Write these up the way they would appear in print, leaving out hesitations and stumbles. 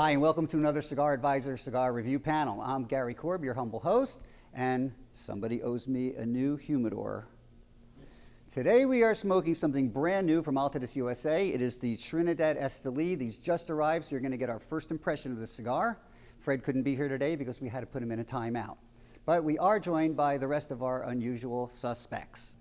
Hi, and welcome to another Cigar Advisor Cigar Review panel. I'm Gary Korb, your humble host, and somebody owes me a new humidor. Today we are smoking something brand new from Altadis USA. It is the Trinidad Esteli. These just arrived, so you're going to get our first impression of the cigar. Fred couldn't be here today because we had to put him in a timeout. But we are joined by the rest of our unusual suspects.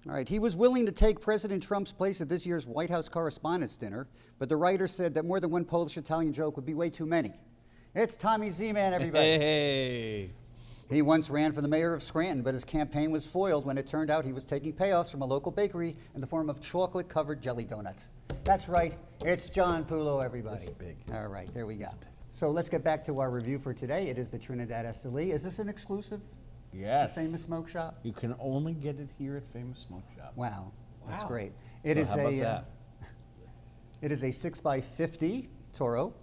All right, he was willing to take President Trump's place at this year's White House Correspondents' Dinner, but the writer said that more than one Polish-Italian joke would be way too many. It's Tommy Z-Man, everybody. Hey. He once ran for the mayor of Scranton, but his campaign was foiled when it turned out he was taking payoffs from a local bakery in the form of chocolate-covered jelly donuts. That's right, it's John Pulo, everybody. That's big. All right, there we go. So let's get back to our review for today. It is the Trinidad Esteli. Is this an exclusive? Yes. The Famous Smoke Shop? You can only get it here at Famous Smoke Shop. Wow, that's Wow. great. How about that? It is a 6x50 Toro.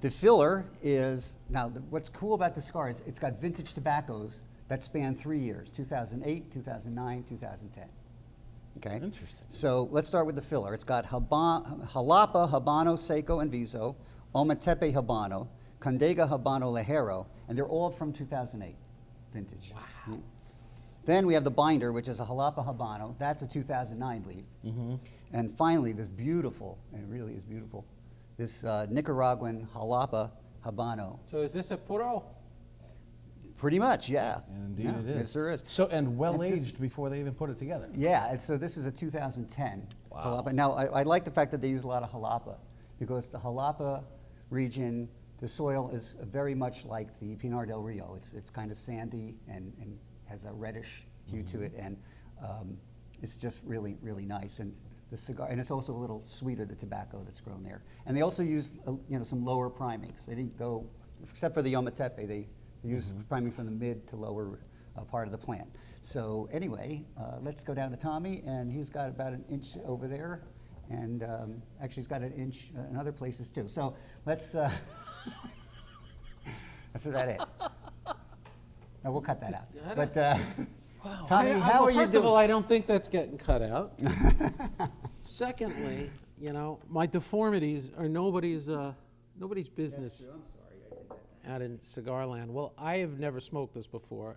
The filler is, now what's cool about the cigar is it's got vintage tobaccos that span 3 years, 2008, 2009, 2010. Okay? Interesting. So let's start with the filler. It's got Jalapa, Habano, Seco, and Viso, Ometepe, Habano, Condega, Habano, Ligero, and they're all from 2008 vintage. Wow. Then we have the binder, which is a Jalapa Habano. That's a 2009 leaf. Mm-hmm. And finally, this beautiful, and it really is beautiful, this Nicaraguan Jalapa Habano. So is this a puro? Pretty much, yeah. And indeed it is. Yes, there is. So, and well-aged before they even put it together. Yeah, and so this is a 2010 Wow. Jalapa. Now, I like the fact that they use a lot of Jalapa, because the Jalapa region, the soil is very much like the Pinar del Rio. It's kind of sandy and has a reddish hue to it, and it's just really, really nice. And the cigar, and it's also a little sweeter, the tobacco that's grown there. And they also use some lower primings. They didn't go, except for the Ometepe, they use priming from the mid to lower part of the plant. So anyway, let's go down to Tommy, and he's got about an inch over there, and actually he's got an inch in other places too. So let's, that's about it. No, we'll cut that out. But Wow. Tommy, how are you doing? First of all, I don't think that's getting cut out. Secondly, my deformities are nobody's business. That's true. I'm sorry, I did that. Out in cigar land. Well, I have never smoked this before,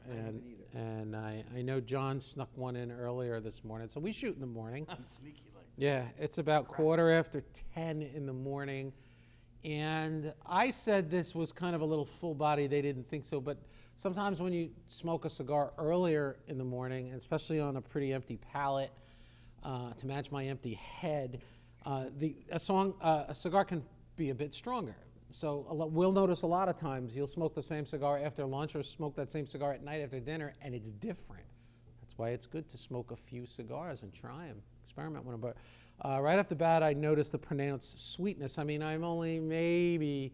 and I know John snuck one in earlier this morning. So we shoot in the morning. I'm sneaky like Yeah, it's about 10:15 in the morning. And I said this was kind of a little full body. They didn't think so. But sometimes when you smoke a cigar earlier in the morning, and especially on a pretty empty palate, to match my empty head, a cigar can be a bit stronger. So we'll notice a lot of times you'll smoke the same cigar after lunch or smoke that same cigar at night after dinner, and it's different. That's why it's good to smoke a few cigars and try them, experiment with them. But right off the bat, I noticed the pronounced sweetness. I mean, I'm only maybe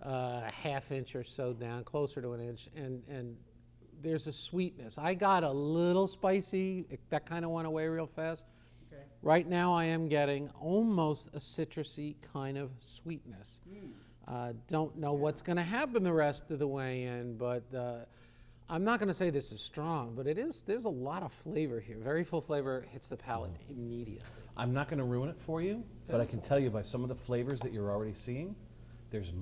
a half inch or so down, closer to an inch, and there's a sweetness. I got a little spicy. That kind of went away real fast. Okay. Right now, I am getting almost a citrusy kind of sweetness. Don't know what's going to happen the rest of the way in, but I'm not going to say this is strong, but there's a lot of flavor here. Very full flavor, hits the palate immediately. I'm not going to ruin it for you, but I can tell you by some of the flavors that you're already seeing, there's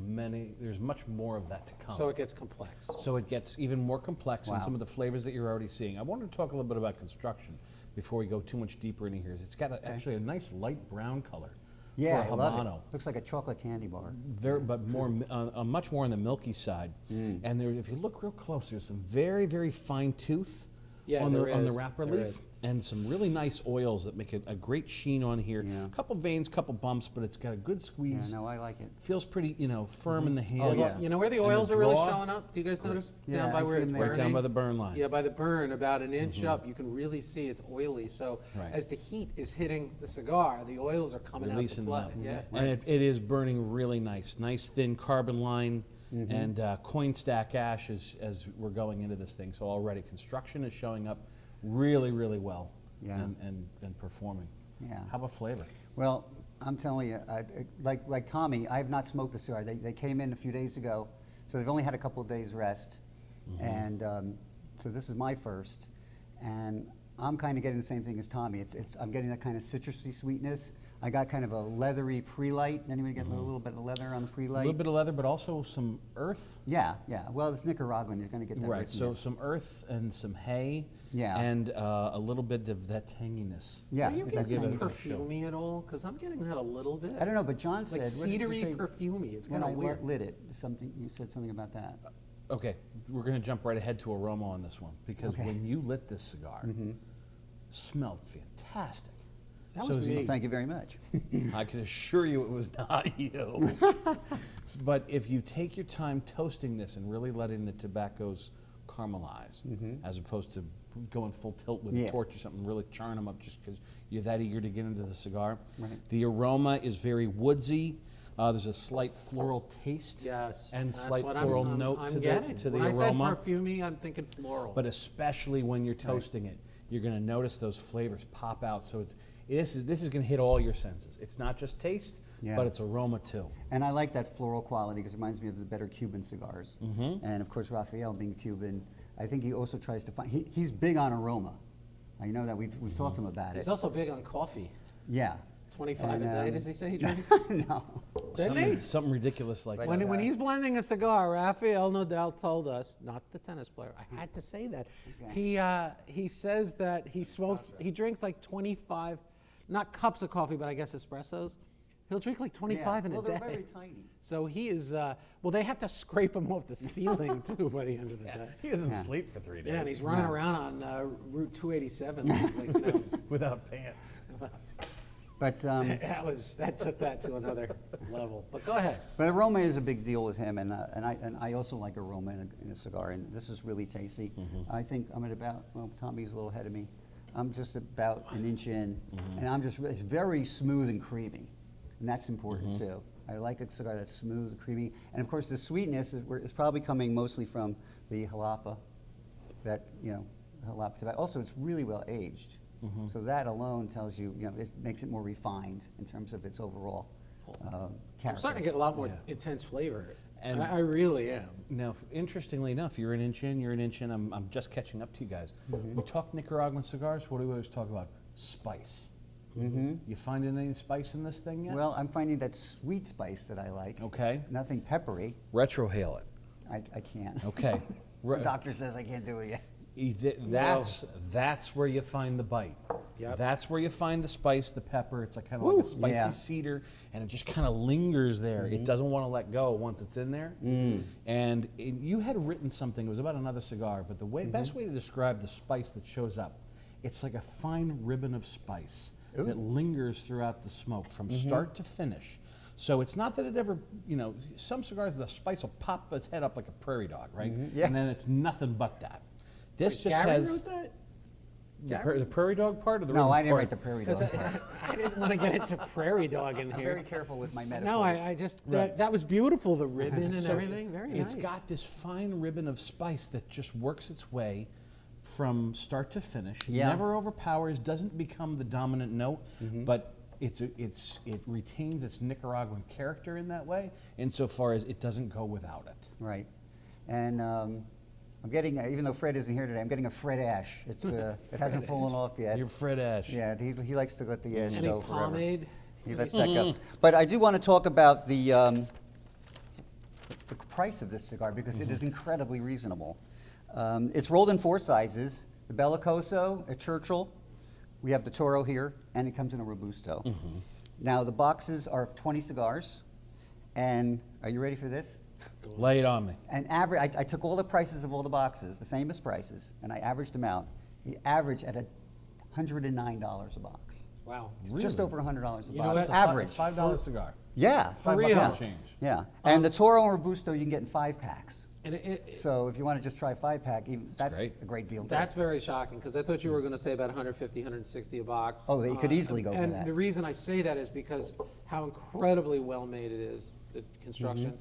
much more of that to come. So it gets complex. So it gets even more complex Wow. in some of the flavors that you're already seeing. I wanted to talk a little bit about construction before we go too much deeper into here. It's got actually a nice light brown color. Yeah, for I love Habano. it. Looks like a chocolate candy bar. But more, much more on the milky side. And there, if you look real close, there's some very, very fine tooth on the wrapper leaf, and some really nice oils that make it a great sheen on here. Yeah. A couple veins, couple bumps, but it's got a good Yeah, squeeze. no, I like it. Feels pretty, firm in the hand. Oh, yeah. You know where the And oils the are really draw, showing up? Do you guys notice? Yeah, Down by I where see it's them there. Right down burning? by the burn line. Yeah, by the burn, about an inch up, you can really see it's oily. So Right. as the heat is hitting the cigar, the oils are coming Releasing out them to out. play. Yeah. And it is burning really nice. Nice thin carbon line and coin stack ash as we're going into this thing. So already construction is showing up really, really well. Yeah. And performing. Yeah. How about flavor? Well, I'm telling you, like Tommy, I have not smoked the cigar. They came in a few days ago, so they've only had a couple of days rest, and so this is my first, and I'm kind of getting the same thing as Tommy. I'm getting that kind of citrusy sweetness. I got kind of a leathery pre-light. Anybody get a little bit of leather on the A pre-light? little bit of leather, but also some earth. Yeah, yeah. Well, it's Nicaraguan. You're going to get that Right, richness. so some earth and some hay. Yeah. And a little bit of that tanginess. Yeah. Do you that get tangy- perfumey at all? Because I'm getting that a little bit. I don't know, but John said Like what did you cedary say perfumey. It's when kind I of weird. lit it. You said something about that. Okay, we're going to jump right ahead to aroma on this one because Okay. when you lit this cigar, smelled fantastic. That was as me. Well, thank you very much. I can assure you it was not you. But if you take your time toasting this and really letting the tobaccos caramelize, as opposed to going full tilt with a Yeah. torch or something, really charring them up just because you're that eager to get into the cigar. Right. The aroma is very woodsy. There's a slight floral taste. Yes. And that's slight what floral I'm note to getting. the When aroma. I said perfumey, I'm thinking floral. But especially when you're toasting it, you're going to notice those flavors pop out. So this is going to hit all your senses. It's not just taste, Yeah. but it's aroma too. And I like that floral quality because it reminds me of the better Cuban cigars. And of course, Rafael being Cuban, I think he also tries to find. He's big on aroma. I know that we've talked to him about it. He's also big on coffee. Yeah. 25 a day, does he say he drinks? No. Something ridiculous like But- that. When he's blending a cigar, Rafael no doubt told us, not the tennis player, I had to say that. He says that he drinks like 25, not cups of coffee, but I guess espressos. He'll drink like 25 in a well, day. they're very tiny. So he is, well, they have to scrape him off the ceiling too by the end of the day. He doesn't sleep for 3 days. Yeah, and he's running around on Route 287. Like, you know, without pants. But that took that to another level. But go ahead. But aroma is a big deal with him, and I also like aroma in a cigar, and this is really tasty. I think I'm at about, well, Tommy's a little ahead of me. I'm just about an inch in, and it's very smooth and creamy, and that's important too. I like a cigar that's smooth and creamy, and of course the sweetness is probably coming mostly from the jalapa, jalapa tobacco. Also, it's really well aged. So that alone tells you, it makes it more refined in terms of its overall character. I'm starting to get a lot more intense flavor. And- I really am. Now, interestingly enough, you're an inch in. I'm just catching up to you guys. We talk Nicaraguan cigars. What do we always talk about? Spice. You finding any spice in this thing yet? Well, I'm finding that sweet spice that I like. Okay. Nothing peppery. Retrohale it. I can't. Okay. The doctor says I can't do it yet. That's where you find the bite. Yep. That's where you find the spice, the pepper. It's like kind of like a spicy Yeah. cedar, and it just kind of lingers there. It doesn't want to let go once it's in there. And you had written something. It was about another cigar, but the best way to describe the spice that shows up, it's like a fine ribbon of spice that lingers throughout the smoke from start to finish. So it's not that it ever, some cigars, the spice will pop its head up like a prairie dog, right? Yeah. And then it's nothing but that. This just Gary has wrote that? the prairie dog part or the No, ribbon I didn't part? write the prairie Because dog part. I didn't want to get into prairie dog in I'm here. very careful with my metaphors. No, I just, Right. that was beautiful, the ribbon and So everything. Very nice. It's got this fine ribbon of spice that just works its way from start to finish. Yeah. Never overpowers, doesn't become the dominant note, but it retains its Nicaraguan character in that way, insofar as it doesn't go without it. Right. And I'm getting, even though Fred isn't here today, I'm getting a Fred ash. It hasn't fallen off yet. You're Fred Ash. Yeah, he likes to let the ash Any go forever. pomade? He lets that go. But I do want to talk about the price of this cigar because it is incredibly reasonable. It's rolled in 4 sizes: the Bellicoso, a Churchill. We have the Toro here, and it comes in a Robusto. Now the boxes are 20 cigars, and are you ready for this? Lay it on me. And I took all the prices of all the boxes, the famous prices, and I averaged them out. The average at $109 a box. Wow. Just over $100 a know box. what? Average. $5 cigar. Yeah. $5 real. and change. Yeah. And the Toro and Robusto you can get in 5-packs. And So if you want to just try a 5-pack, that's great. a great deal. too. that's very shocking because I thought you were going to say about 150, 160 a box. Oh, you could easily go for and that. the reason I say that is because how incredibly well made it is, the construction.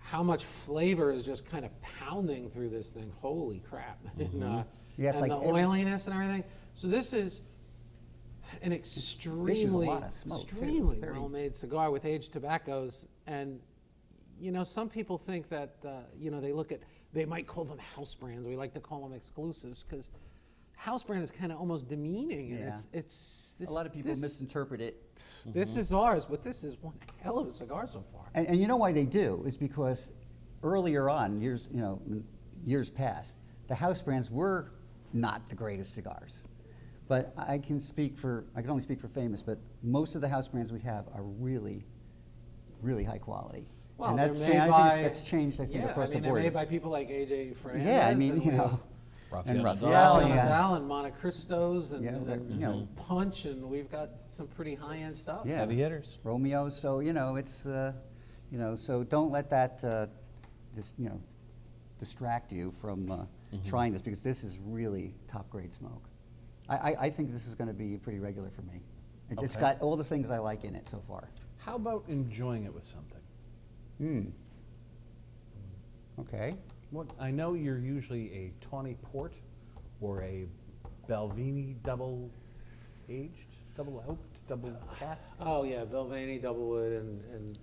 How much flavor is just kind of pounding through this thing. Holy crap. And, Yeah, it's and like the oiliness and everything. So this is an extremely, lot of smoke, too. extremely It's very- well-made cigar with aged tobaccos. And, some people think that, they might call them house brands. We like to call them exclusives because house brand is kind of almost demeaning. And Yeah. it's this, A lot of people this, misinterpret it. This is ours, but this is one hell of a cigar so far. And you know why they do is because earlier on, years past, the house brands were not the greatest cigars. But I can only speak for Famous, but most of the house brands we have are really, really high quality. Well, and they're that's made I by, think that's changed. I think across the board. they're made by people like AJ Fernandez. Yeah, I mean, and you we know, have Rafael and Nadal. Rafael, Rafael yeah. Nadal and Monte Cristos and, Yeah, and Punch, and we've got some pretty high-end stuff. Yeah. Heavy hitters. Romeo. So it's so don't let that distract you from trying this, because this is really top grade smoke. I think this is going to be pretty regular for me. It's Okay. got all the things I like in it so far. How about enjoying it with something? Okay. Well, I know you're usually a tawny port or a Balvenie double aged, double oaked, double cask. Oh yeah, Belvani, Doublewood,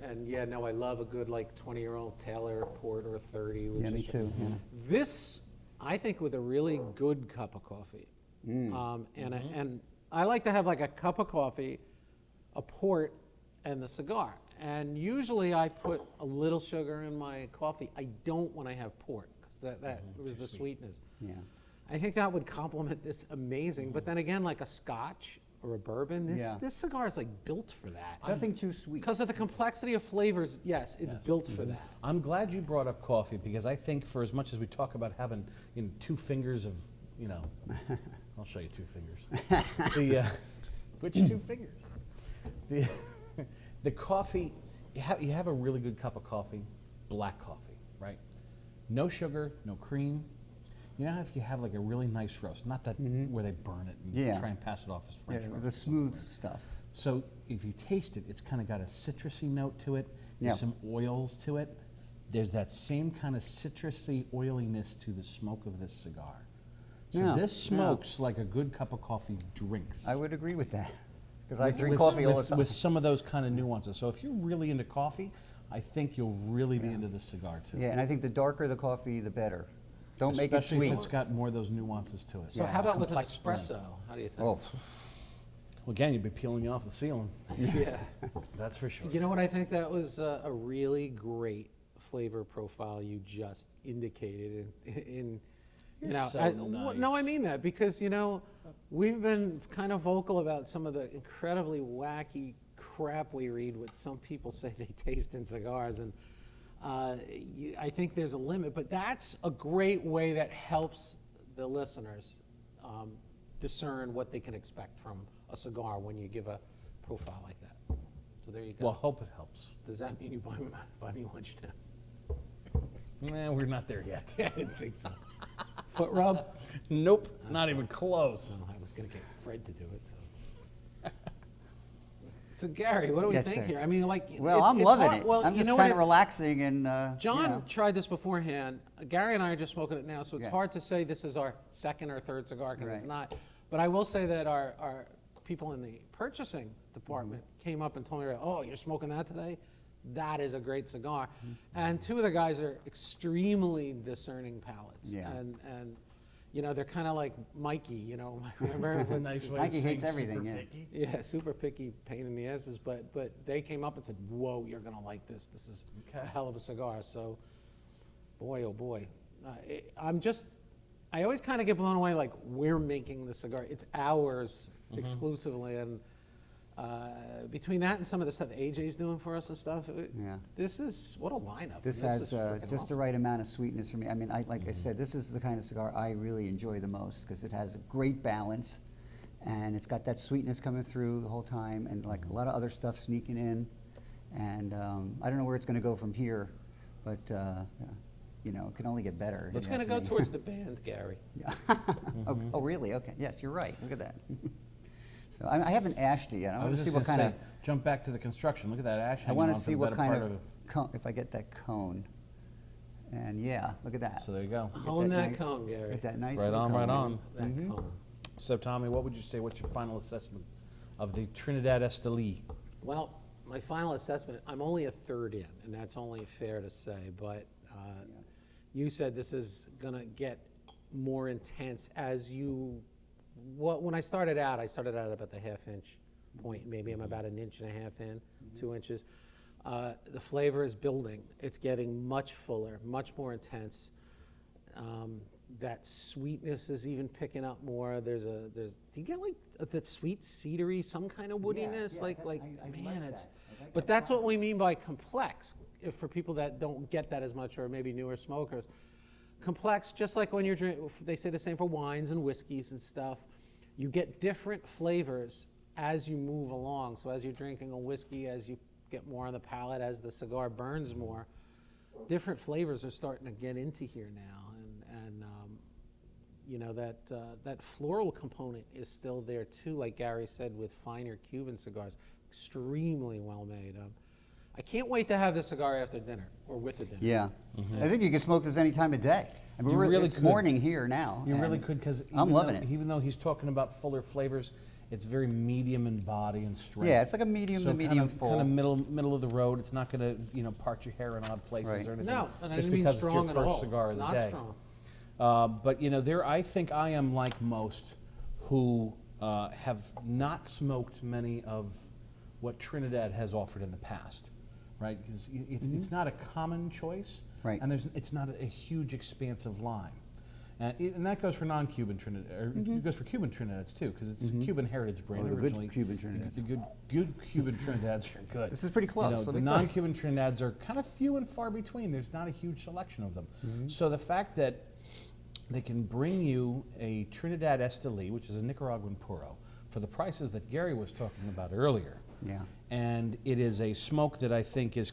and yeah, no, I love a good like 20-year-old Taylor Port or 30. Which Yeah, me is, too. Yeah. This, I think, with a really good cup of coffee, and I like to have like a cup of coffee, a port, and the cigar. And usually I put a little sugar in my coffee. I don't when I have port, because that was the sweetness. Yeah. I think that would complement this amazing. But then again, like a Scotch or a bourbon, this cigar is like built for that. Nothing too sweet. Because of the complexity of flavors, yes, it's built for that. I'm glad you brought up coffee, because I think for as much as we talk about having 2 fingers of, I'll show you 2 fingers. Which 2 fingers? The coffee, you have a really good cup of coffee, black coffee, right? No sugar, no cream. You know how if you have like a really nice roast, not that where they burn it and try and pass it off as French roast. The smooth stuff. So if you taste it, it's kind of got a citrusy note to it. There's some oils to it. There's that same kind of citrusy oiliness to the smoke of this cigar. So Yeah, this smokes like a good cup of coffee drinks. I would agree with that, because I drink With- coffee all the with- time. With some of those kind of nuances. So if you're really into coffee, I think you'll really be into this cigar too. Yeah, and I think the darker the coffee, the better. Don't make it Especially sweet. if it's got more of those nuances to it. So how about with an Complex blend. espresso? How do you think? Oh, Well, again, you'd be peeling you off the ceiling. Yeah. That's for sure. You know what? I think that was a really great flavor profile you just indicated in You're so no, I nice. mean that because we've been kind of vocal about some of the incredibly wacky crap we read what some people say they taste in cigars, and I think there's a limit, but that's a great way that helps the listeners discern what they can expect from a cigar when you give a profile like that. So there you go. Well, hope it helps. Does that mean you buy me lunch now? We're not there yet. I didn't think so. Foot rub? Nope, not even close. I was going to get Fred to do it. So Gary, what do we Yes, think sir. here? I mean, like, well, I'm it's loving hard- it. Well, I'm you just know kind of what? relaxing and. John tried this beforehand. Gary and I are just smoking it now, so it's Yeah. hard to say this is our second or third cigar because it's Right. not. But I will say that our people in the purchasing department came up and told me, "Oh, you're smoking that today? That is a great cigar." And 2 of the guys are extremely discerning palates. Yeah. And they're kind of like Mikey. Remember? That's a nice way Mikey to say hates everything, super yeah. picky. Yeah, super picky, pain in the asses, but they came up and said, "Whoa, you're gonna like this. This is a hell of a cigar." So, boy, oh boy, I always kind of get blown away. Like we're making the cigar; it's ours exclusively, and between that and some of the stuff AJ's doing for us and stuff, this is what a lineup. This is has freaking just the awesome. right amount of sweetness for me. I mean, like I said, this is the kind of cigar I really enjoy the most because it has a great balance, and it's got that sweetness coming through the whole time, and like a lot of other stuff sneaking in. And I don't know where it's going to go from here, but it can only get better. It's if you gonna ask go me. towards the band, Gary. Oh, really? Okay. Yes, you're right. Look at that. So I haven't ashed it yet. I I want was to just see what gonna kind say, of. jump back to the construction. Look at that ash I hanging want on to for see the what better kind part of cone, if I get that cone. And yeah, look at that. So there you go. Get Hone that nice- cone, Gary. Get that nice Right little on, right cone. on. That cone. So Tommy, what would you say? What's your final assessment of the Trinidad Esteli? Well, my final assessment, I'm only a third in, and that's only fair to say, but you said this is going to get more intense as you when I started out about the half-inch point. Maybe I'm about 1.5 inches in, 2 inches. The flavor is building. It's getting much fuller, much more intense. That sweetness is even picking up more. Do you get like that sweet cedary, some kind of woodiness? Yeah, like I man, like it's. that. I like But that that's what flower. we mean by complex. If for people that don't get that as much, or maybe newer smokers, complex. Just like when you're drinking, they say the same for wines and whiskeys and stuff. You get different flavors as you move along. So as you're drinking a whiskey, as you get more on the palate, as the cigar burns more, different flavors are starting to get into here now, and you know that floral component is still there too. Like Gary said, with finer Cuban cigars, extremely well made. I can't wait to have this cigar after dinner or with the dinner. Yeah. I think you can smoke this any time of day. I mean, You really it's could. morning here now. You really and could, because I'm loving it. Even though he's talking about fuller flavors, it's very medium in body and strength. Yeah, it's like a medium to medium full. Kind of middle of the road. It's not going to part your hair in odd places Right. or anything. No, and I just didn't mean because it's your strong at all. first cigar of It's the not day. strong. But I think I am like most who have not smoked many of what Trinidad has offered in the past, right? Because it's not a common choice, Right. and it's not a huge expansive line. And that goes for non-Cuban Trinidad, or it goes for Cuban Trinidad's too, because it's a Cuban heritage brand Oh, the good originally. Cuban Trinidads. The good Cuban Trinidads are good. This is pretty close, let The me tell you. non-Cuban Trinidads are kind of few and far between. There's not a huge selection of them. So the fact that they can bring you a Trinidad Esteli, which is a Nicaraguan puro, for the prices that Gary was talking about earlier. Yeah. And it is a smoke that I think is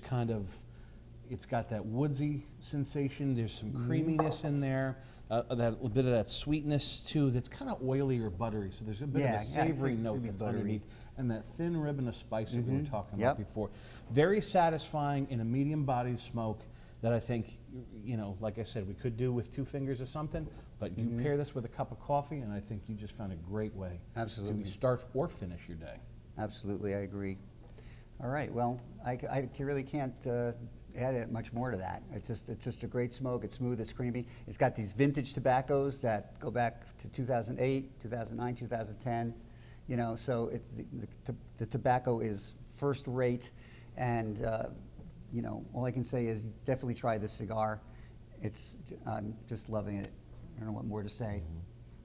it's got that woodsy sensation. There's some creaminess in there, that bit of that sweetness too. That's kind of oily or buttery. So there's a bit of Yeah, a savory it's note maybe that's buttery. underneath, and that thin ribbon of spice that we were talking Yep. about before. Very satisfying in a medium-bodied smoke. That I think, like I said, we could do with 2 fingers or something, but you pair this with a cup of coffee, and I think you just found a great way Absolutely. to start or finish your day. Absolutely, I agree. All right, well, I really can't add much more to that. It's just a great smoke. It's smooth, it's creamy. It's got these vintage tobaccos that go back to 2008, 2009, 2010. So the tobacco is first rate, and all I can say is definitely try this cigar. I'm just loving it. I don't know what more to say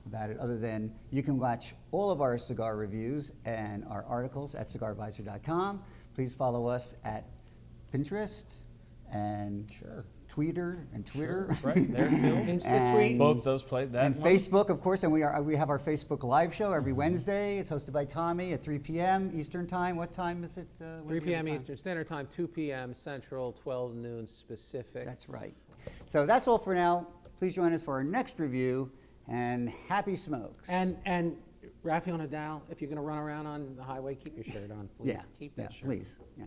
about it other than you can watch all of our cigar reviews and our articles at cigarvisor.com. Please follow us at Pinterest and Twitter. Right there too. Insta tweet. Both those play that And one. Facebook, of course, and we have our Facebook live show every Wednesday. It's hosted by Tommy at 3 p.m. Eastern Time. What time is it? 3 p.m. Eastern Standard Time, 2 p.m. Central, 12 noon Pacific. That's right. So that's all for now. Please join us for our next review, and happy smokes. And Rafael Nadal, if you're going to run around on the highway, keep your shirt on, please. yeah, Keep that shirt. please. Yeah.